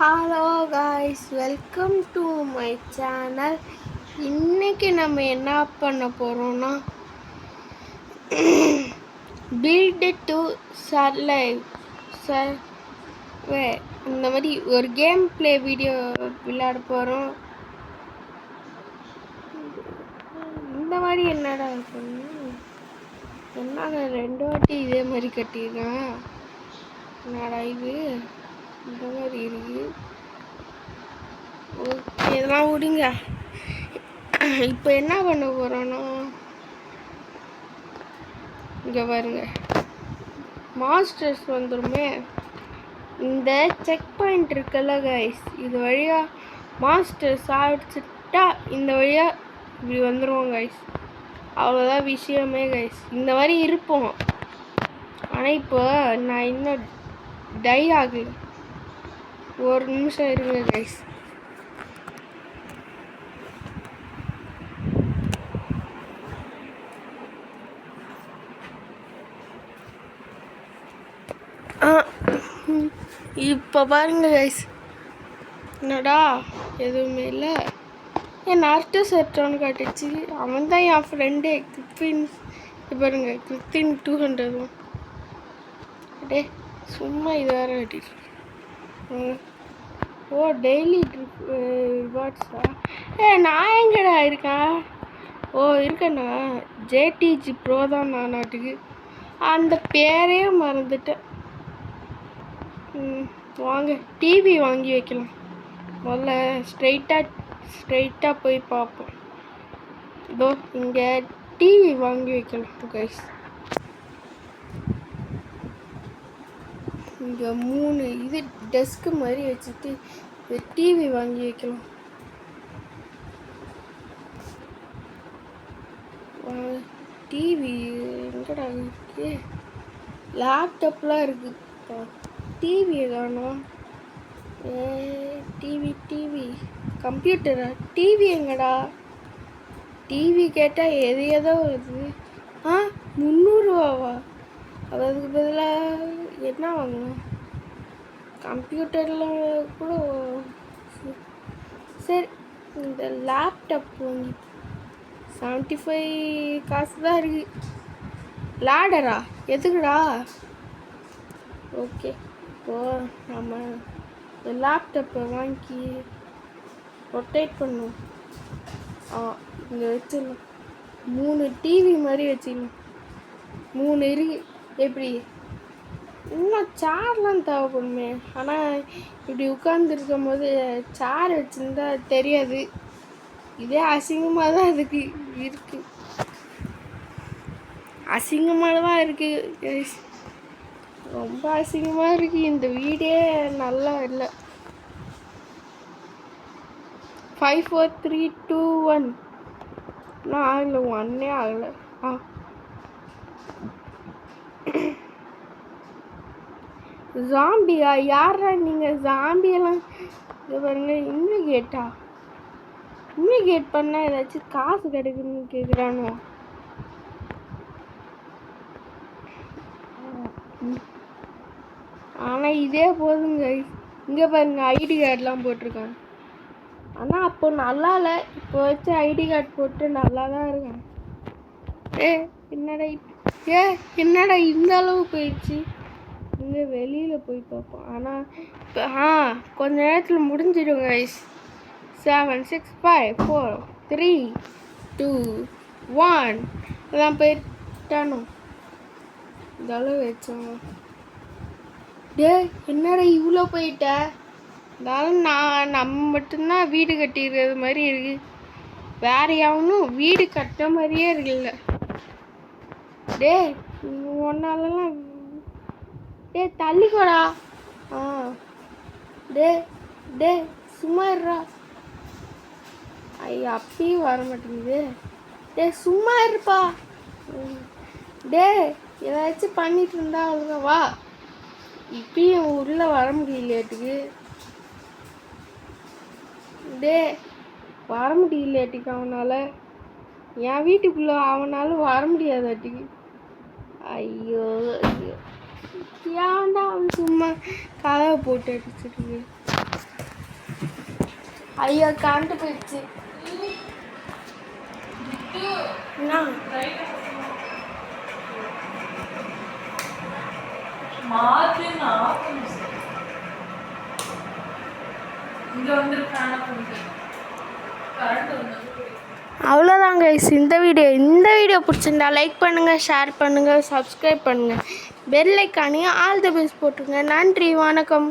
Hello guys, welcome to my channel. இன்னைக்கு நம்ம என்ன பண்ண போகிறோம்னா பில்டு டு சர்வைவ் இந்த மாதிரி ஒரு கேம் பிளே வீடியோ விளையாட போகிறோம். இந்த மாதிரி என்னடா என்னடா 2 வாட்டி இதே மாதிரி கட்டியிருக்கேன். என்னடா இது இந்த மாதிரி இருக்கு. ஓகே, இதெல்லாம் விடுங்க. இப்போ என்ன பண்ண போகிறோன்னா, இங்கே பாருங்க, மாஸ்டர்ஸ் வந்துருமே. இந்த செக் பாயிண்ட் இருக்குல்ல கைஸ், இது வழியாக மாஸ்டர்ஸ் ஆடிச்சுட்டா இந்த வழியாக இப்படி வந்துடுவோம் கைஸ். அவ்வளோதான் விஷயமே கைஸ். இந்த மாதிரி இருப்போம். ஆனால் இப்போ நான் இன்னும் டை ஆகல. ஒரு நிமிஷம் இருங்க கைஸ். இப்போ பாருங்க கைஸ், என்னடா எதுவுமே இல்லை. என் நார்த்து செட்டோன்னு காட்டுச்சு. அவன் தான் என் ஃப்ரெண்டு கிறிஸ்டின். பாருங்க, கிறிஸ்டின் 200. டே சும்மா இது வேறு கட்டிட்டு. ஓ, டெய்லி ரிவார்ட்ஸா? நான் எங்கடா இருக்கேன்? ஓ இருக்கேண்ணா, ஜேடிஜி ப்ரோ தான் நான் நாட்டுக்கு. அந்த பேரே மறந்துட்டேன். வாங்க டிவி வாங்கி வைக்கலாம். முதல்ல ஸ்ட்ரைட்டாக போய் பார்ப்போம். இதோ இங்கே டிவி வாங்கி வைக்கலாம் கைஸ். இங்கே 3 இது டெஸ்க்கு மாதிரி வச்சுட்டு டிவி வாங்கி வைக்கலாம். டிவி எங்கடா இருக்கு? லேப்டாப்லாம் இருக்குப்பா, டிவி காணோம். டிவி கம்ப்யூட்டரா? டிவி எங்கடா? டிவி கேட்டால் ஏதோ வருது. 300 ரூபாவா? அதுக்கு பதிலாக என்ன வாங்கணும்? கம்ப்யூட்டரில் கூட சரி, இந்த லேப்டாப் வாங்கி 75 காசு தான் இருக்கு. லேடரா? எதுக்குடா? ஓகே, இப்போ நம்ம இந்த லேப்டாப்பை வாங்கி ரொட்டேட் பண்ணுவோம். இங்கே வச்சிடலாம். 3 டிவி மாதிரி வச்சிடலாம். 3 இருக்கு. எப்படி? இன்னும் சேர்லாம் தேவைப்படுமே. ஆனால் இப்படி உட்காந்துருக்கும் போது சேர் வச்சுருந்தா தெரியாது. இதே அசிங்கமாக தான் இருக்கு. அசிங்கமாக தான் இருக்குது. ரொம்ப அசிங்கமாக இருக்குது. இந்த வீடே நல்லா இல்லை. 5 4 3 2 1 இன்னும் ஆகலை. 1 ஆகலை. ஜாம்பியா? யாரா நீங்கள்? ஜாம்பியெல்லாம் இது பாருங்க. இன்வெகேட் பண்ணால் ஏதாச்சும் காசு கிடைக்குன்னு கேட்குறானோ. ஆனால் இதே போதுங்க. இங்கே பாருங்க, ஐடி கார்டெலாம் போட்டிருக்காங்க. ஆனால் அப்போ நல்லா இல்லை. இப்போ வச்சு ஐடி கார்டு போட்டு நல்லா தான் இருக்காங்க. என்னடா இந்த அளவு போயிடுச்சு? இங்கே வெளியில் போய் பார்ப்போம். ஆனால் இப்போ கொஞ்ச நேரத்தில் முடிஞ்சிடும் கைஸ். 7 6 5 4 3 2 1 எல்லாம் போயிட்டானோ. இந்த அளவு வச்சோம். என்னடா இவ்வளோ போயிட்ட? இருந்தாலும் நம்ம மட்டும்தான் வீடு கட்டிடுறது மாதிரி இருக்கு. வேற யாவனும் வீடு கட்ட மாதிரியே இருக்குல்ல. ஒன்னாலலாம் தள்ளிக்கோடா. சும்மா இருடா. ஐயா, அப்பயும் வர மாட்டேங்குது. சும்மா இருப்பா. ஏதாச்சும் பண்ணிட்டு இருந்தா அவ்வளோதான். வா, இப்பயும் உள்ளே வர முடியலையாட்டுக்கு. வர முடியலையாட்டுக்கு அவனால். என் வீட்டுக்குள்ளே அவனாலும் வர முடியாதாட்டுக்கு. ஐயோ, ஏன்டா அவன் சும்மா கதவை போட்டு அடிச்சிருக்கு. ஐயோ கரண்ட் போயிடுச்சு. என்ன அவ்வளோதான் கைஸ் இந்த வீடியோ பிடிச்சிருந்தா லைக் பண்ணுங்கள், ஷேர் பண்ணுங்கள், சப்ஸ்கிரைப் பண்ணுங்கள், பெல் ஐக்கானையும் ஆல் தி பெஸ்ட் போட்டுருங்க. நன்றி, வணக்கம்.